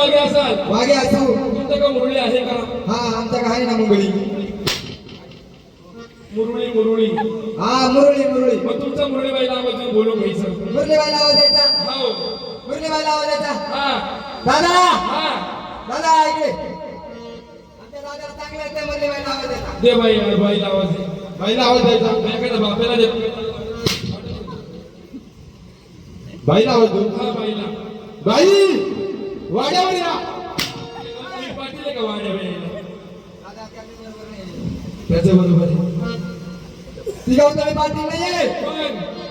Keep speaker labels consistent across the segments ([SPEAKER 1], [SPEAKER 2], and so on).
[SPEAKER 1] वागे असाल
[SPEAKER 2] वागे असू
[SPEAKER 1] तुमचं का मुरळी आहे का?
[SPEAKER 2] हा आमच्या का आहे ना मुंगळी
[SPEAKER 1] मुरळी मुरळी
[SPEAKER 2] हा मुरळी मुरळी
[SPEAKER 1] मग तुमचा मुरळी बाईला आवाज बोलून घ्यायचं.
[SPEAKER 2] मुरलीबाईला आवाज द्यायचा
[SPEAKER 1] हो
[SPEAKER 2] मुरलीबाईला आवाज द्यायचा
[SPEAKER 1] हा
[SPEAKER 2] दादा
[SPEAKER 1] हा
[SPEAKER 2] दादा ऐकले आमच्या दादाला चांगलं आहे ते मुरलीबाईला आवाज द्यायचा
[SPEAKER 1] दे बाई बाईला आवाज दे.
[SPEAKER 2] बाईला आवाज द्यायचा
[SPEAKER 1] एखाद्या बापेला दे.
[SPEAKER 2] बाईला आवाज देऊ
[SPEAKER 1] हा बाईला
[SPEAKER 2] बाई वाड्यावर या
[SPEAKER 1] तुम्ही पाटील आहे का वाड्या बाईला?
[SPEAKER 2] त्याचं बरोबर आहे ती गौतमी पाटील नाहीये
[SPEAKER 1] मग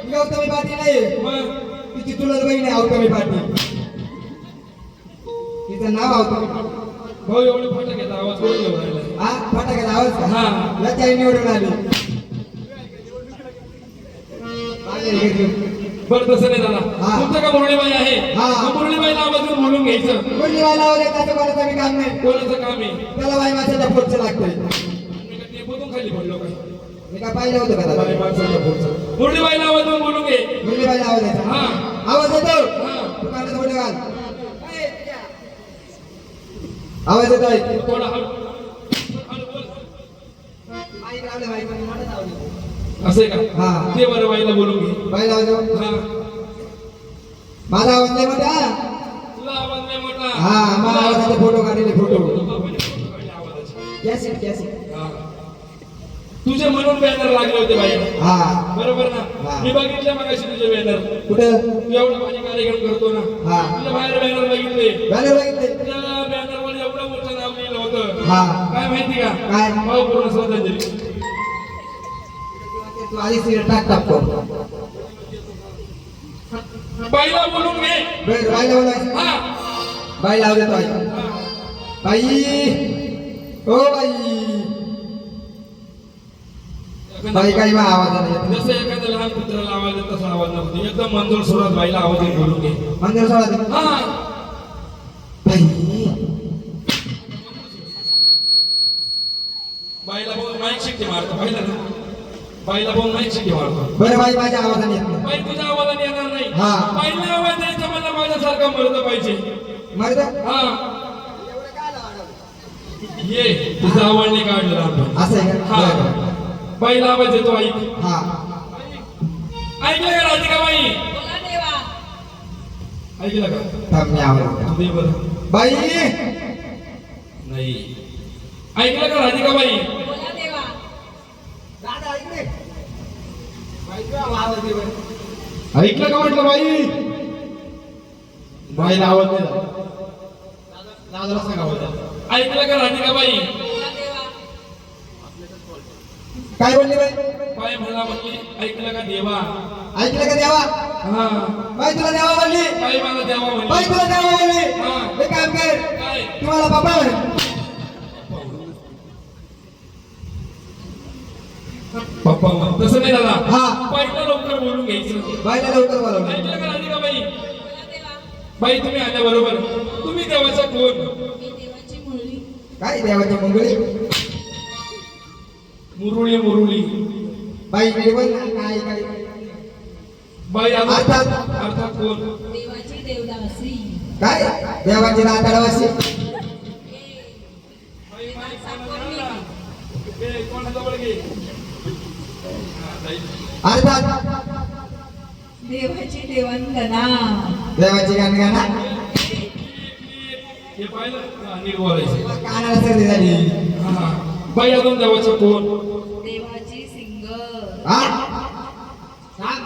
[SPEAKER 2] ती गौतमी पाटील नाहीये
[SPEAKER 1] मग
[SPEAKER 2] तिची चुलत बहीण आहे गौतमी पाटील तिचं नाव गौतमी पाटील
[SPEAKER 1] भाऊ एवढे फाटक येतात आवाज कोण घेऊन राहिला?
[SPEAKER 2] हा फटाक्याचा आवाज का
[SPEAKER 1] हा.
[SPEAKER 2] याच्या निवडून आली
[SPEAKER 1] बरं तसं नाही दादा
[SPEAKER 2] हा.
[SPEAKER 1] तुमचं का मुरळीबाई आहे
[SPEAKER 2] हा.
[SPEAKER 1] मग मुरळीबाईला आवाज देऊन बोलून घ्यायचं.
[SPEAKER 2] मुरलीबाईला आवाज द्यायचं कोणाचं बी काम नाही
[SPEAKER 1] कोणाचं काम आहे?
[SPEAKER 2] त्याला बाई माणसाच्या पोटचं लागतंय
[SPEAKER 1] मी का टेपमधून खाली पडलो काय?
[SPEAKER 2] मी काय पाहिलं होतं का
[SPEAKER 1] बाई
[SPEAKER 2] दादा
[SPEAKER 1] माणसाच्या पुढचं. मुरळीबाईला आवाज देऊन बोलून घे.
[SPEAKER 2] मुरलीबाईला आवाज द्यायचा
[SPEAKER 1] हा
[SPEAKER 2] आवाज येतो
[SPEAKER 1] हा
[SPEAKER 2] दुकानात थोडे घाल आवाज येतोय
[SPEAKER 1] थोडा हळू हळू बोल. असं आहे का?
[SPEAKER 2] हा.
[SPEAKER 1] ते बरं बाईला बोलून घे.
[SPEAKER 2] बाईला आवाज देऊ
[SPEAKER 1] हा
[SPEAKER 2] माझा आवाज नाही मोठा
[SPEAKER 1] तुला आवाज नाही मोठा.
[SPEAKER 2] हा माझा आवाजाचे फोटो काढलेले फोटो
[SPEAKER 1] बापाने फोटो काढले आवाजाचे.
[SPEAKER 2] कॅसेट कॅसेट
[SPEAKER 1] हा. तुझे म्हणून बॅनर लागले होते बाई
[SPEAKER 2] हा
[SPEAKER 1] बरोबर ना?
[SPEAKER 2] हा.
[SPEAKER 1] मी बघितले मगाशी तुझे बॅनर.
[SPEAKER 2] कुठं
[SPEAKER 1] तू एवढा माझे कार्यक्रम करतो ना.
[SPEAKER 2] हा
[SPEAKER 1] तुझ्या बाहेर बॅनर बघितले.
[SPEAKER 2] बॅनर बघितले
[SPEAKER 1] त्या बॅनरवर एवढं मोठं नाव लिहिलं होतं.
[SPEAKER 2] हा
[SPEAKER 1] काय माहिती का?
[SPEAKER 2] काय
[SPEAKER 1] भावपूर्ण श्रद्धांजली.
[SPEAKER 2] तू आधी सिगरेट टाक टाकतो
[SPEAKER 1] बाईला बोलून घे.
[SPEAKER 2] बाईला बोलायचं
[SPEAKER 1] हा
[SPEAKER 2] बाईला आवाज येतो ऐक. बाई ओ बाई काही बा आवाज आला
[SPEAKER 1] जसं एखाद्या लहान पुत्राला आवाज येत तसा आवाज नव्हती. एकदम मंजूर सुरात बाईला आवाज येत बोलून घे.
[SPEAKER 2] मंदिर सोडा
[SPEAKER 1] हा
[SPEAKER 2] बाई
[SPEAKER 1] बाईला बोल माईक शिट्टी मारतो पाहिलं ना. बाईला बोल माईक शिट्टी मारतो.
[SPEAKER 2] बरं बाई माझ्या आवाजाने येत नाही
[SPEAKER 1] बाई तुझ्या आवाजाने येणार नाही.
[SPEAKER 2] हा.
[SPEAKER 1] बाईला आवाज द्यायचा मला माझ्यासारखा मरद पाहिजे.
[SPEAKER 2] मर्द
[SPEAKER 1] हा ये तुझा आवाज नाही काढलं आपण.
[SPEAKER 2] असं आहे का
[SPEAKER 1] हा
[SPEAKER 2] बरं.
[SPEAKER 1] बाईला आवाज येतो ऐक.
[SPEAKER 2] हा
[SPEAKER 1] ऐकलं का राधिका बाई?
[SPEAKER 3] बोला देवा.
[SPEAKER 1] ऐकलं का?
[SPEAKER 2] थांब मी आवाज
[SPEAKER 1] दे बरं.
[SPEAKER 2] बाई
[SPEAKER 1] नाही ऐकलं का राधिका बाई?
[SPEAKER 3] बोला देवा.
[SPEAKER 2] दादा ऐक रे बाईचा आवाज दे बरं.
[SPEAKER 1] ऐकलं का म्हटलं बाई? बाईला आवाज दे.
[SPEAKER 2] दादाला सांगा आवाज
[SPEAKER 1] ऐकलं का राधिका बाई?
[SPEAKER 3] बोला देवा.
[SPEAKER 2] काय बोलली बाई
[SPEAKER 1] बाई मला म्हणली ऐकलं का देवा?
[SPEAKER 2] ऐकलं का देवा
[SPEAKER 1] हा
[SPEAKER 2] बाई तुला देवा बोलली
[SPEAKER 1] बाई मला देवा
[SPEAKER 2] बाई
[SPEAKER 1] म्हणली.
[SPEAKER 2] तुला देवा बोलली
[SPEAKER 1] हा.
[SPEAKER 2] हे काम कर
[SPEAKER 1] काय?
[SPEAKER 2] तुम्हाला बाबा म्हणे
[SPEAKER 1] पप्पा म्हण. तसं नाही दादा.
[SPEAKER 2] हा.
[SPEAKER 1] बाईला लवकर बोलून घ्यायचं.
[SPEAKER 2] बाईला लवकर बोलावलं
[SPEAKER 1] ऐकलं का राधिका बाई?
[SPEAKER 3] बोला देवा.
[SPEAKER 1] बाई तुम्ही आल्या बरोबर. तुम्ही देवाचा कोण?
[SPEAKER 3] मी देवाची मुरळी.
[SPEAKER 2] काय देवाची मंगळी
[SPEAKER 1] मुरुळी मुरुळी.
[SPEAKER 2] बाई निर्बल काय काय
[SPEAKER 1] बाई
[SPEAKER 2] अर्थात.
[SPEAKER 1] अर्थात कोण?
[SPEAKER 3] देवाची देवदासी.
[SPEAKER 2] काय देवाची नाताळवासी
[SPEAKER 3] देवाचा कोणी?
[SPEAKER 1] ए, कोणाजवळ घे.
[SPEAKER 2] अर्थात
[SPEAKER 3] देवाची देवंदना.
[SPEAKER 2] देवाची गाणगाणा
[SPEAKER 1] हे पाहिलं? हा, नीट बोलायचं.
[SPEAKER 2] कानाला सर्दी झाली
[SPEAKER 1] हा. बाई अजून देवाचं कोण?
[SPEAKER 3] देवाची सिंगर.
[SPEAKER 2] हा सांग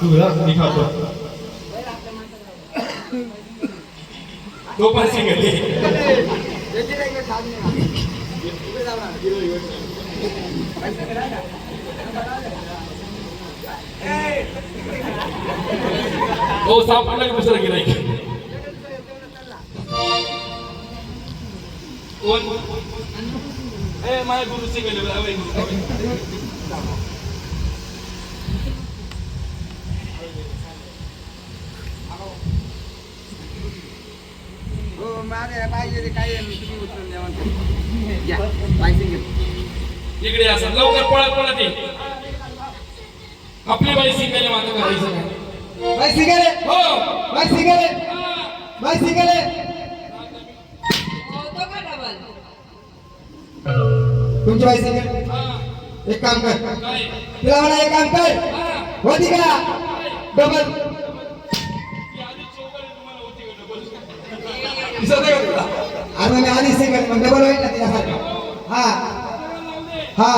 [SPEAKER 1] तू मी खातो. तो पण सिंगल हो सापडला की दुसरा गिराईक कोण? ए माझ्या गुरु सिंगल इकडे असं लवकर पळत पळत ये. आपली बाई सिंगल माता करायचं काय?
[SPEAKER 2] बाई सिंगल
[SPEAKER 1] हो
[SPEAKER 2] बाई सिंगल
[SPEAKER 1] हा.
[SPEAKER 2] बाई सिंगल
[SPEAKER 3] होतो का डबल
[SPEAKER 2] तुमची बाई सिंगल
[SPEAKER 1] हा.
[SPEAKER 2] एक काम कर
[SPEAKER 1] काय
[SPEAKER 2] तिला म्हणा एक काम कर
[SPEAKER 1] हा.
[SPEAKER 2] होती का डबल
[SPEAKER 1] ती आधी चौकात तुम्हाला होती का डबल? दिसत आहे का तुला?
[SPEAKER 2] अरे मग मी आधी सिंगल मग डबल होईल ना तिच्यासारखं हा हा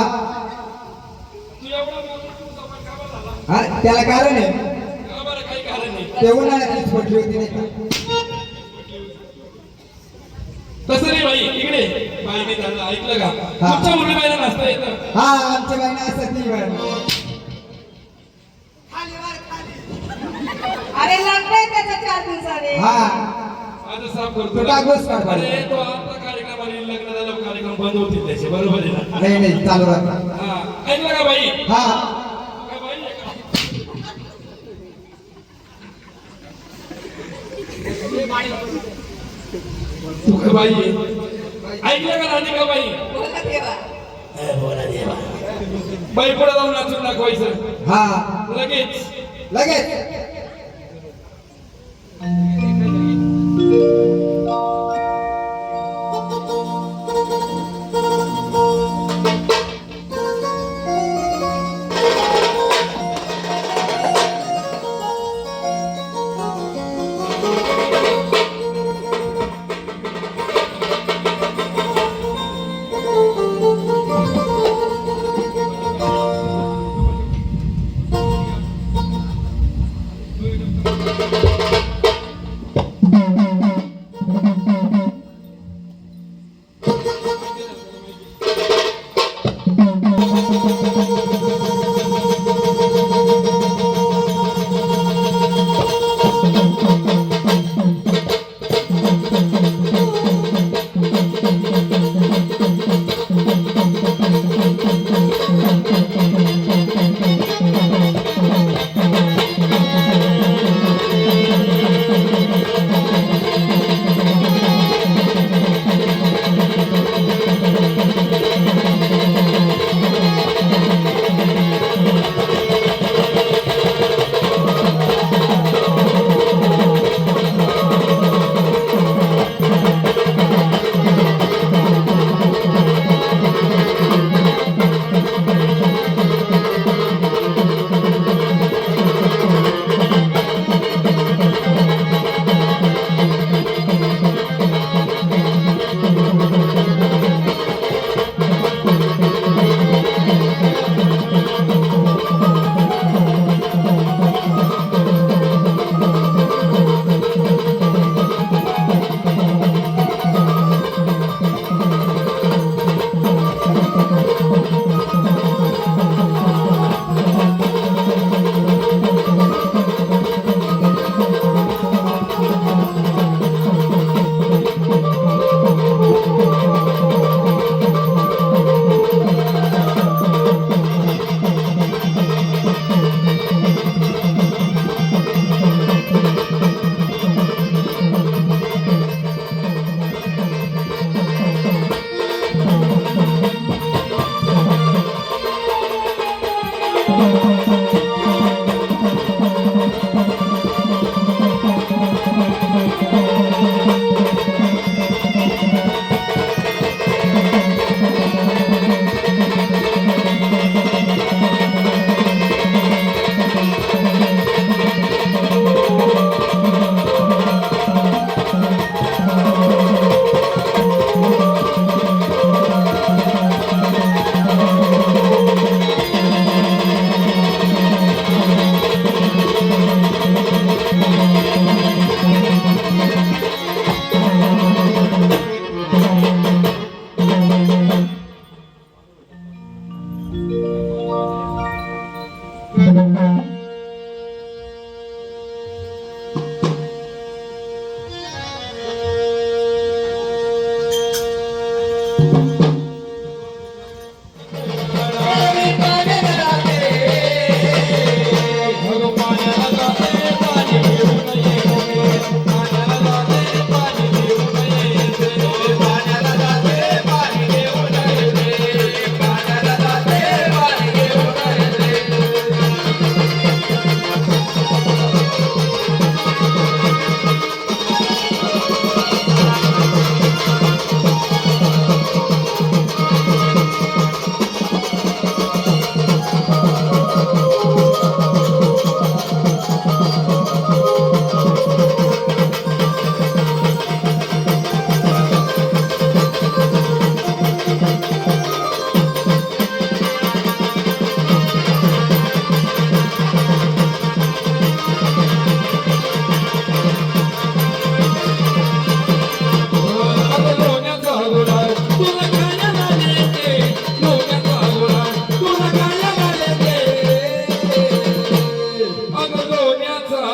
[SPEAKER 1] तू एवढा माणूस तू सफर का बरं झाला?
[SPEAKER 2] हा त्याला कारण आहे
[SPEAKER 1] का बरं काही कारण नाही.
[SPEAKER 2] ते उन्हाळ्यात पटली होती नाही का
[SPEAKER 1] तसं नाही बाई इकडे बाईने झालं ऐकलं का
[SPEAKER 2] हा.
[SPEAKER 1] तुमच्या मुली बाईला नाचता येतं
[SPEAKER 2] हा आमच्या बाईना असं ती वेळ
[SPEAKER 3] अरे लग्न आहे त्याच्या 4 दिवसाने
[SPEAKER 2] हा
[SPEAKER 1] आता साफ करतो
[SPEAKER 2] तो टाकूच का?
[SPEAKER 1] अरे तो आता कार्यक्रम आणि लग्न झालं कार्यक्रम बंद होतील त्याचे बरोबर आहे ना
[SPEAKER 2] नाही नाही चालू राहतात
[SPEAKER 1] हा ऐकलं का बाई
[SPEAKER 2] हा
[SPEAKER 1] का बाई आहे का? तू का बाई आहे? ऐकलं का राधिका बाई
[SPEAKER 3] बोला देवा
[SPEAKER 1] बाई पुढे जाऊन नाचून दाखवायचं
[SPEAKER 2] हा
[SPEAKER 1] लगेच
[SPEAKER 2] लगेच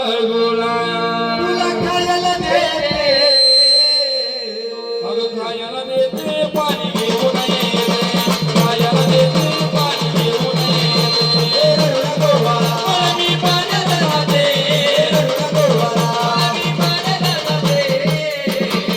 [SPEAKER 1] गोळा
[SPEAKER 2] तुला खायला देते
[SPEAKER 1] अगं खायला देते पाणी घेऊन येते खायला देते पाणी घेऊन येते मला मी पाण्यात राहते मला मी पाण्यात राहते पाणी घेऊन येते पाणी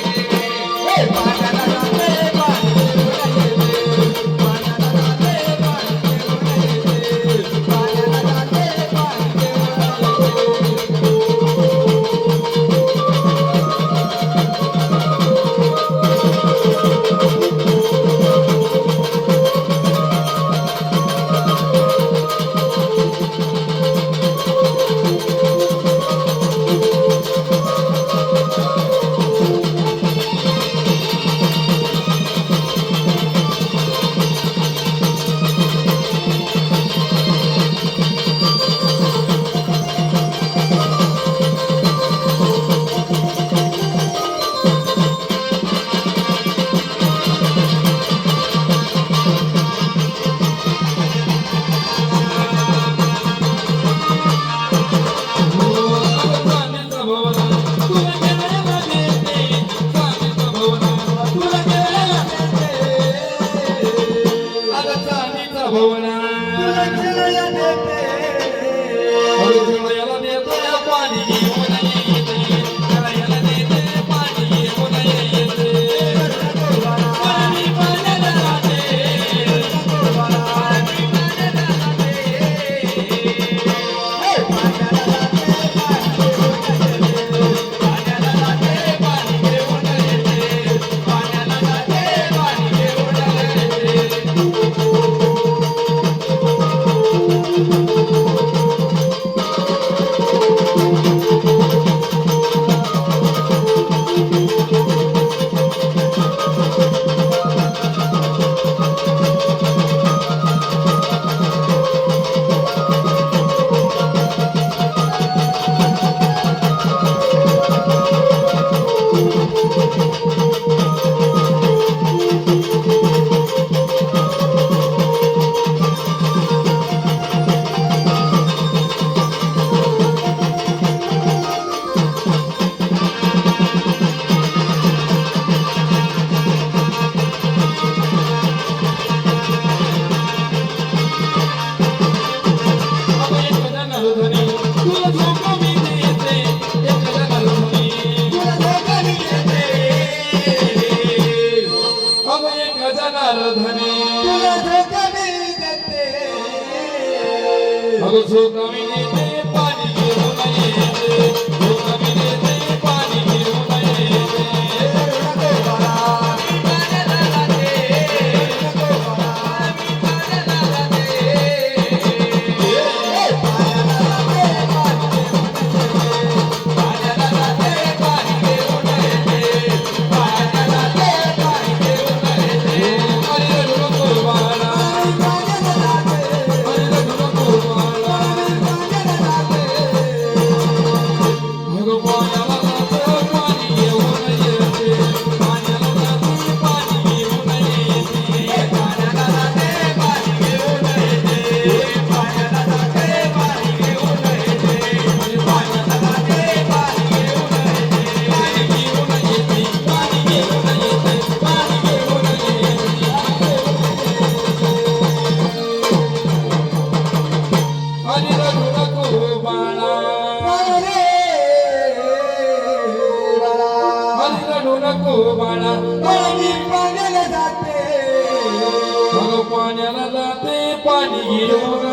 [SPEAKER 1] घेऊन पाण्याला जाते पाणी घेऊन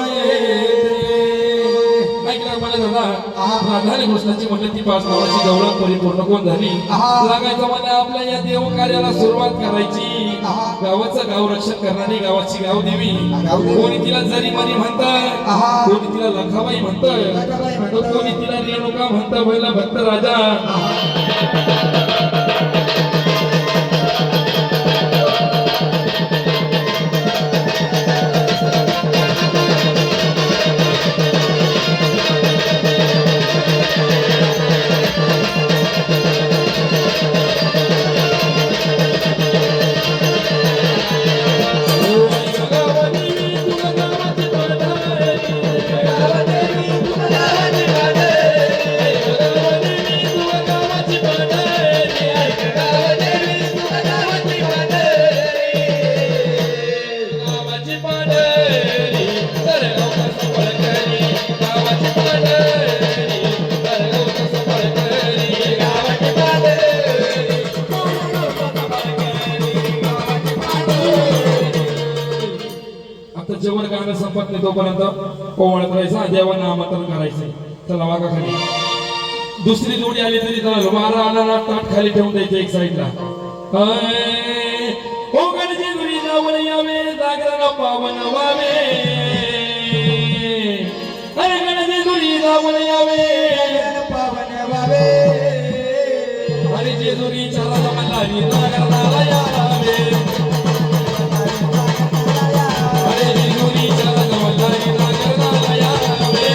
[SPEAKER 1] राधा कृष्णाची म्हटलं ती पाच नावाची गौरव परिपूर्ण कोण झाली लागायचं मला आपल्या या देव कार्याला सुरुवात करायची गावाचं गाव रक्षण करणारी गावाची गाव देवी कोणी तिला जरी मरी म्हणत कोणी तिला लखाबाई म्हणत कोणी तिला रेणुका म्हणत पहिला भक्त राजा करमत नाही तोपर्यंत कोवळत राहायचं देवांना आमंत्रण करायचं. चला वागा खाली. दुसरी जोडी आली तरी चालेल. मारा आला ताट खाली ठेवून द्यायचं एक साईडला. ओ गणजी गुरी जाऊन यावे जागरण पावन व्हावे. अरे गणजी गुरी जाऊन यावे
[SPEAKER 2] पावन व्हावे.
[SPEAKER 1] अरे जेजुरीच्या राजाला जागरणाला यावे. अरे जेजुरीच्या राजाला जागरणाला यावे.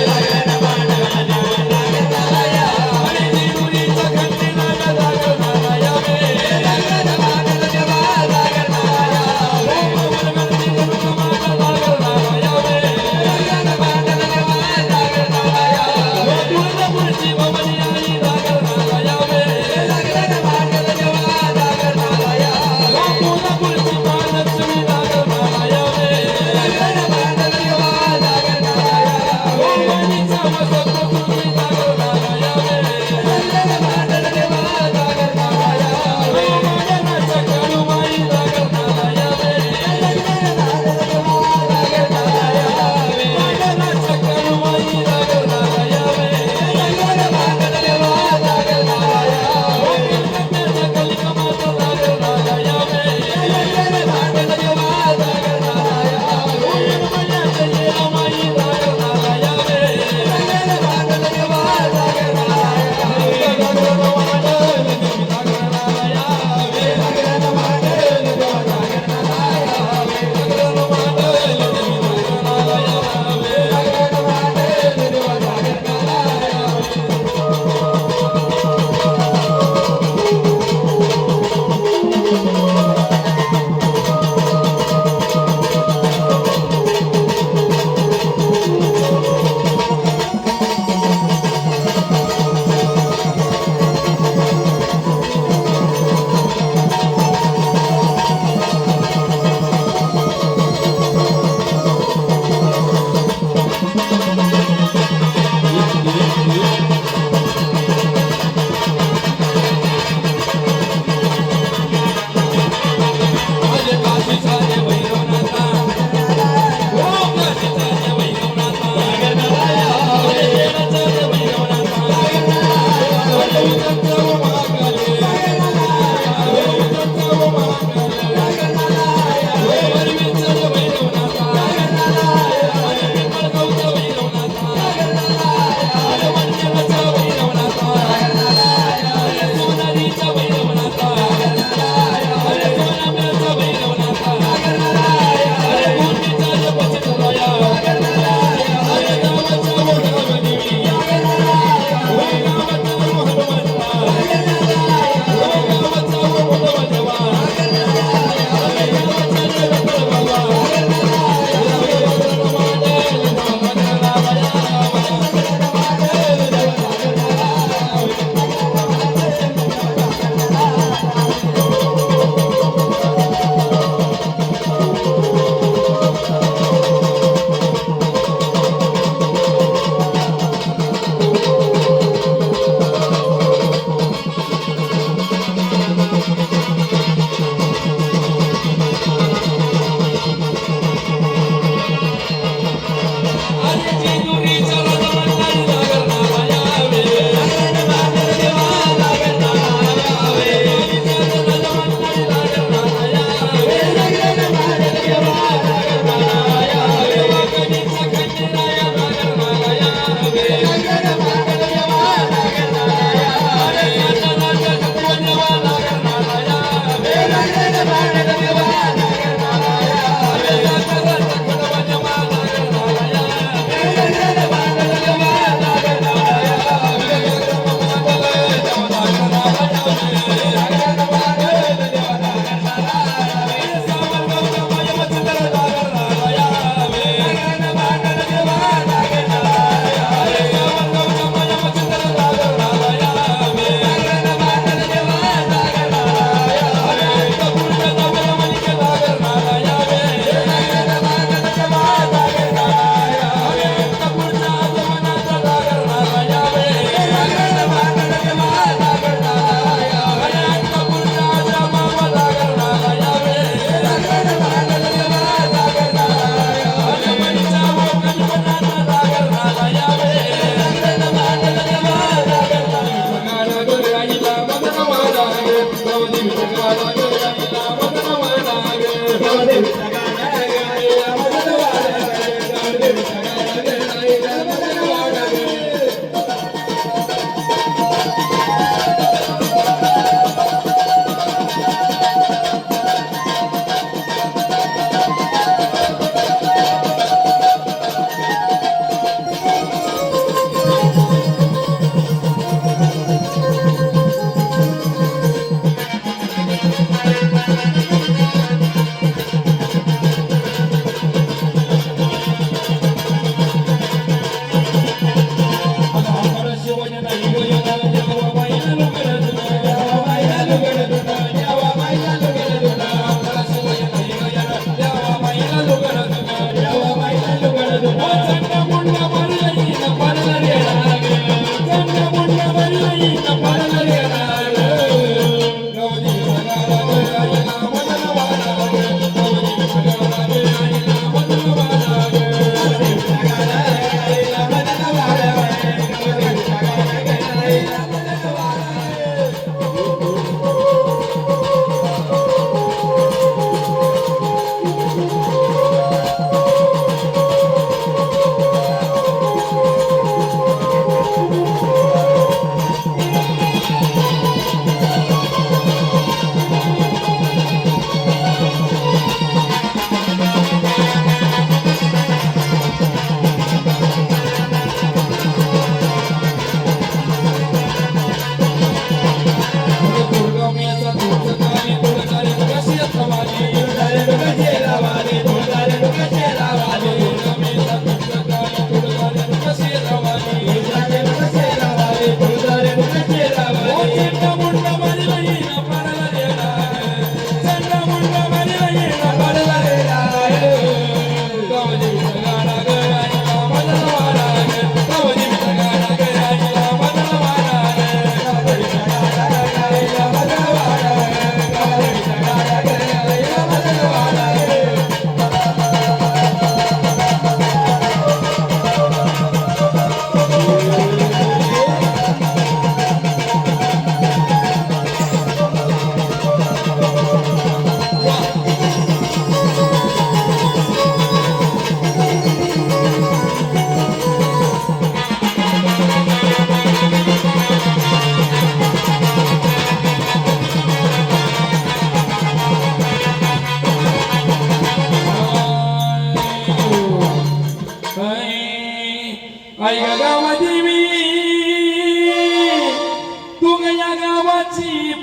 [SPEAKER 1] अरे जेजुरीच्या घंटेला जागरणाला यावे. तुळजापूरची भवानी आई जागरणाला यावे.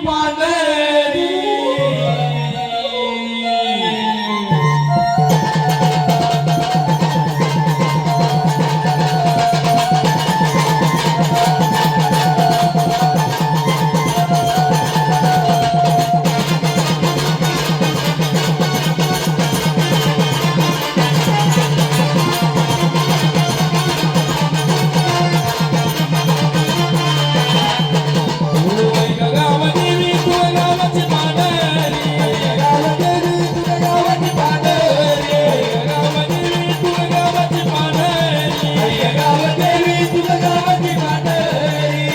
[SPEAKER 1] पांढरी गावादेवी तुझ्या गावाची पांढरी गावादेवी तुझ्या गावाची पांढरी गावादेवी तुझ्या गावाची पांढरी गावादेवी तुझ्या गावाची पांढरी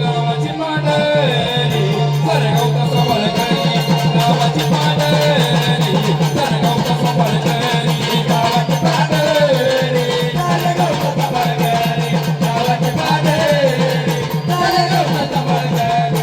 [SPEAKER 1] गावाची पांढरी सरगावचा सवाल करी गावाची पांढरी सरगावचा सवाल करी गावाची पांढरी सरगावचा सवाल करी गावाची पांढरी सरगावचा सवाल करी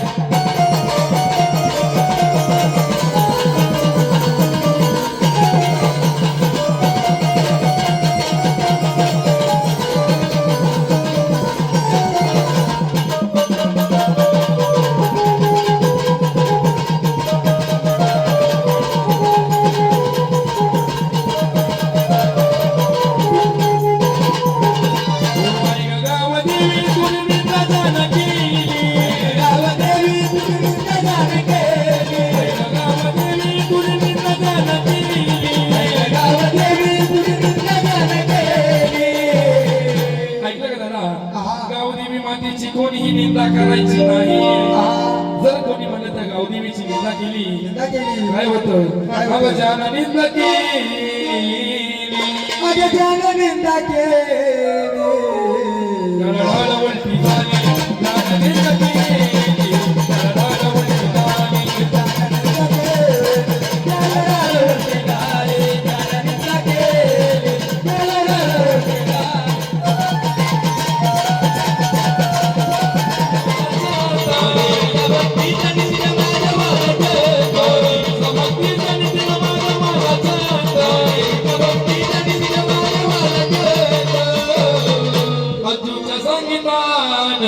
[SPEAKER 1] गावादेवी तुझी निंदा जाण केली गावादेवी तुझी निंदा जाण केली गावादेवी तुझी निंदा जाण केली गावादेवी तुझी निंदा जाण केली ऐकलं का दादा गावदेवी मातेची कोणीही निंदा करायची नाही जर कोणी म्हणलं तर गावदेवीची निंदा केली काय होतं अगं ज्यानं निंदा केली
[SPEAKER 2] निंदा केली
[SPEAKER 1] डळडळ उलटी झाली ज्यानं निंदा केली डळडळ उलटी झाली डळडळ उलटी झाली ज्यानं निंदा केली डळडळ उलटी झाली संगीतान